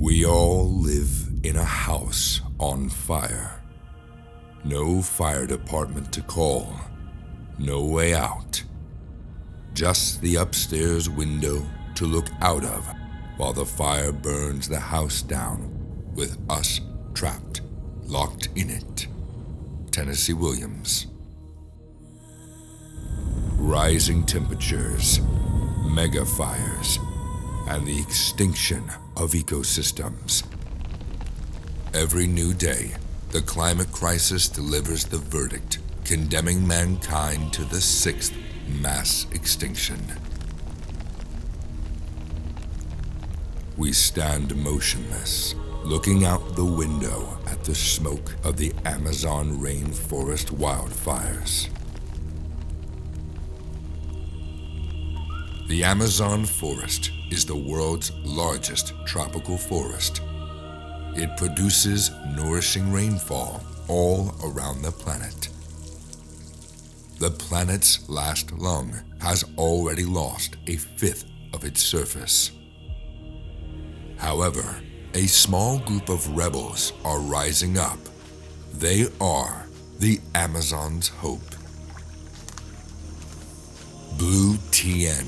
We all live in a house on fire. No fire department to call. No way out. Just the upstairs window to look out of while the fire burns the house down with us trapped, locked in it. Tennessee Williams. Rising temperatures, mega fires, and the extinction of ecosystems. Every new day, the climate crisis delivers the verdict, condemning mankind to the sixth mass extinction. We stand motionless, looking out the window at the smoke of the Amazon rainforest wildfires. The Amazon forest is the world's largest tropical forest. It produces nourishing rainfall all around the planet. The planet's last lung has already lost a fifth of its surface. However, a small group of rebels are rising up. They are the Amazon's hope. Blue TN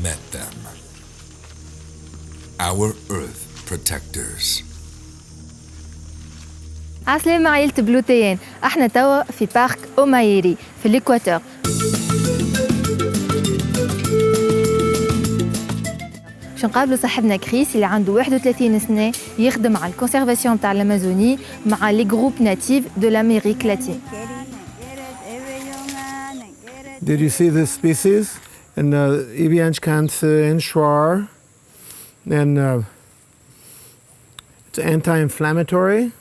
met them. Our Earth Protectors. عسلامة عائلة بلوتيان، احنا توا في بارك أومايري في الإكواتور. باش نقابلوا صاحبنا كريس اللي عنده 31 سنة يخدم على الكونسيرفاسيون تاع الأمازوني مع لي جروب ناتيف دو l'Amérique latine. Did you see this species? And Ibianchkanse in Schwar. And it's anti-inflammatory.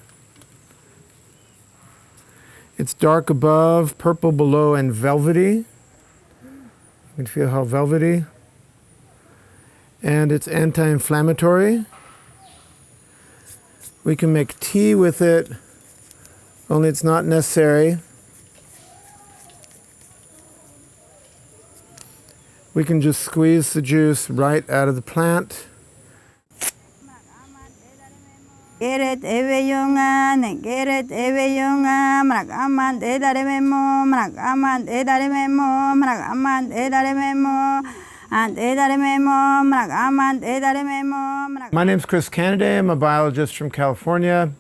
It's dark above, purple below, and velvety. You can feel how velvety. And it's anti-inflammatory. We can make tea with it, only it's not necessary. We can just squeeze the juice right out of the plant. Geret eveyonga, geret eveyonga, mragaman edarememo, mragaman edarememo, mragaman edarememo, and edarememo, mragaman edarememo. My name's Chris Canaday. I'm a biologist from California.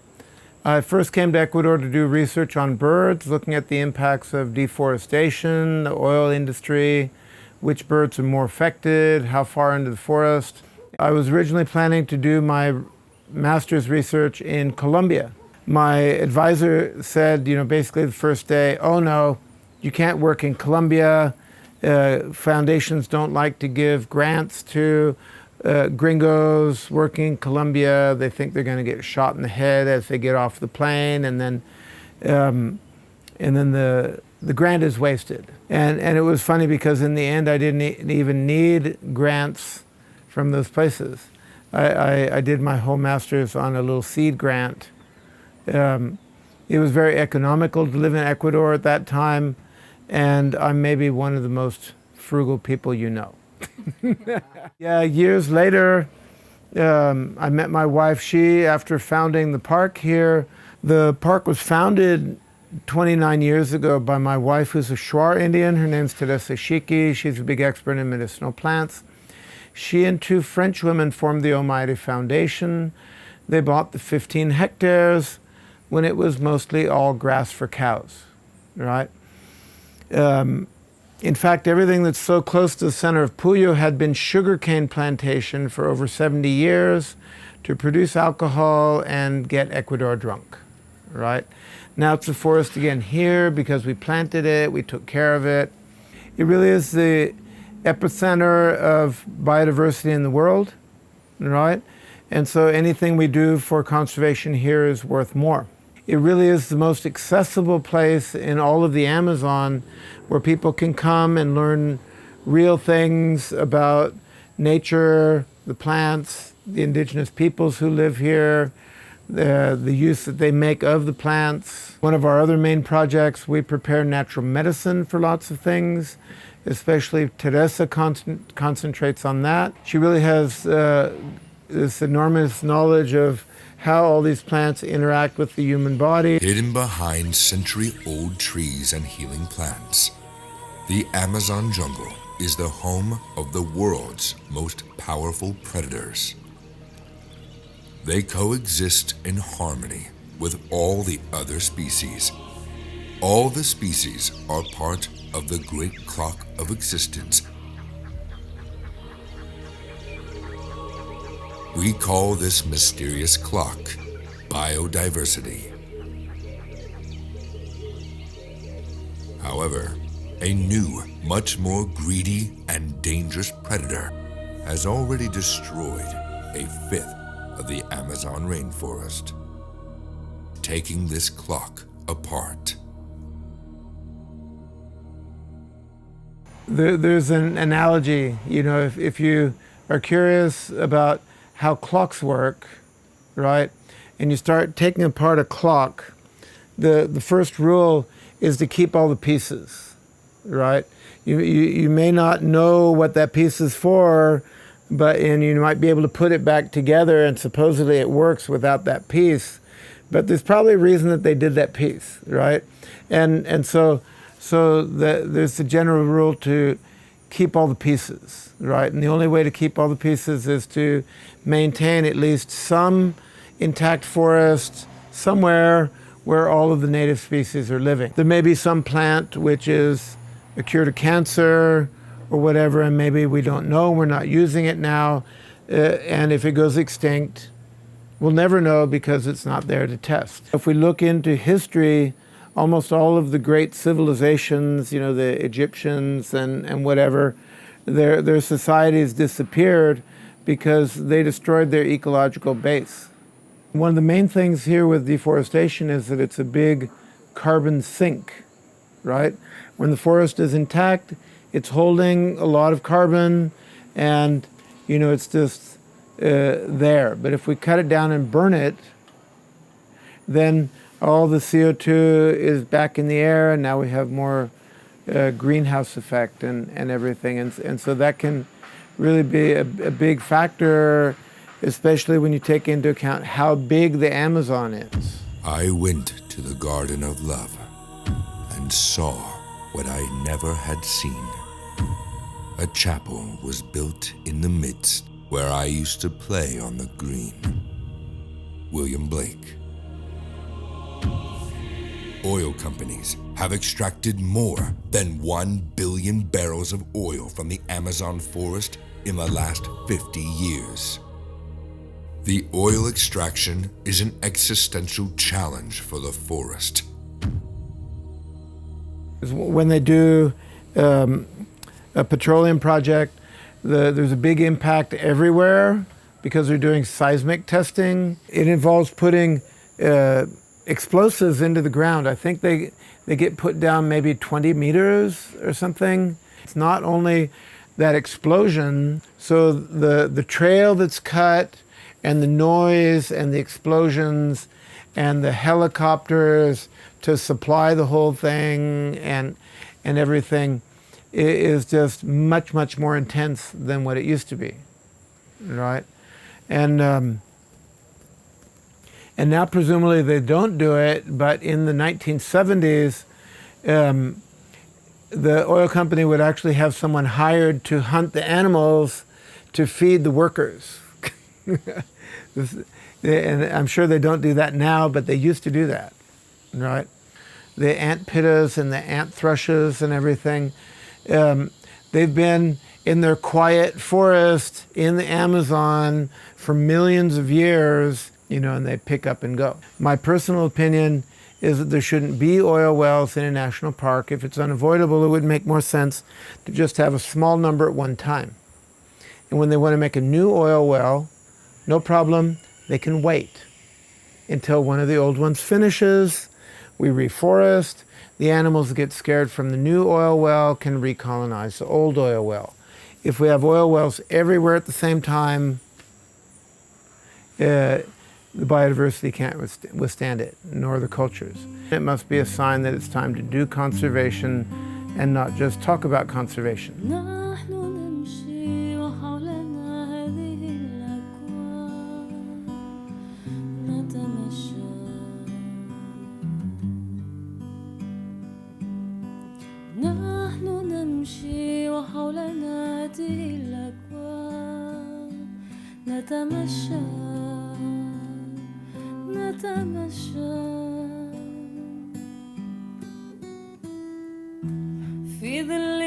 I first came to Ecuador to do research on birds, looking at the impacts of deforestation, the oil industry, which birds are more affected, how far into the forest. I was originally planning to do my master's research in Colombia. My advisor said, basically the first day, oh no, you can't work in Colombia. Foundations don't like to give grants to gringos working in Colombia. They think they're going to get shot in the head as they get off the plane, and then the grant is wasted. And it was funny because in the end I didn't even need grants from those places. I did my whole master's on a little seed grant. It was very economical to live in Ecuador at that time, and I'm maybe one of the most frugal people you know. Yeah, years later, I met my wife. After founding the park here, the park was founded 29 years ago by my wife, who's a Shuar Indian. Her name's Teresa Shiki. She's a big expert in medicinal plants. She and two French women formed the Omaire Foundation. They bought the 15 hectares when it was mostly all grass for cows, right? In fact, everything that's so close to the center of Puyo had been sugarcane plantation for over 70 years to produce alcohol and get Ecuador drunk, right? Now it's a forest again here because we planted it, we took care of it. It really is the epicenter of biodiversity in the world, right? And so anything we do for conservation here is worth more. It really is the most accessible place in all of the Amazon where people can come and learn real things about nature, the plants, the indigenous peoples who live here, the use that they make of the plants. One of our other main projects, we prepare natural medicine for lots of things, especially Teresa concentrates on that. She really has this enormous knowledge of how all these plants interact with the human body. Hidden behind century-old trees and healing plants, the Amazon jungle is the home of the world's most powerful predators. They coexist in harmony with all the other species. All the species are part of the great clock of existence. We call this mysterious clock biodiversity. However, a new, much more greedy and dangerous predator has already destroyed a fifth of the Amazon rainforest, taking this clock apart. There's an analogy, if you are curious about how clocks work, right, and you start taking apart a clock, the first rule is to keep all the pieces, right? You may not know what that piece is for, and you might be able to put it back together, and supposedly it works without that piece, but there's probably a reason that they did that piece, right? And so there's the general rule to keep all the pieces, right? And the only way to keep all the pieces is to maintain at least some intact forest somewhere where all of the native species are living. There may be some plant which is a cure to cancer or whatever, and maybe we don't know, we're not using it now, and if it goes extinct, we'll never know because it's not there to test. If we look into history, almost all of the great civilizations, the Egyptians and whatever, their societies disappeared because they destroyed their ecological base. One of the main things here with deforestation is that it's a big carbon sink, right? When the forest is intact, it's holding a lot of carbon and, it's just there. But if we cut it down and burn it, then all the CO2 is back in the air, and now we have more greenhouse effect and everything. And so that can really be a big factor, especially when you take into account how big the Amazon is. I went to the Garden of Love and saw what I never had seen. A chapel was built in the midst where I used to play on the green. William Blake. Oil companies have extracted more than 1 billion barrels of oil from the Amazon forest in the last 50 years. The oil extraction is an existential challenge for the forest. When they do a petroleum project, there's a big impact everywhere because they're doing seismic testing. It involves putting explosives into the ground. I think they get put down maybe 20 meters or something. It's not only that explosion, so the trail that's cut and the noise and the explosions and the helicopters to supply the whole thing and everything is just much, much more intense than what it used to be, right? And now presumably they don't do it, but in the 1970s, the oil company would actually have someone hired to hunt the animals to feed the workers. And I'm sure they don't do that now, but they used to do that, right? The ant pittas and the ant thrushes and everything, they've been in their quiet forest in the Amazon for millions of years, and they pick up and go. My personal opinion is that there shouldn't be oil wells in a national park. If it's unavoidable, it would make more sense to just have a small number at one time. And when they want to make a new oil well, no problem, they can wait until one of the old ones finishes. We reforest, the animals get scared from the new oil well, can recolonize the old oil well. If we have oil wells everywhere at the same time, the biodiversity can't withstand it, nor the cultures. It must be a sign that it's time to do conservation and not just talk about conservation. نتمشى نحن نمشي وحولنا هذه الأكوان نتمشى في ظل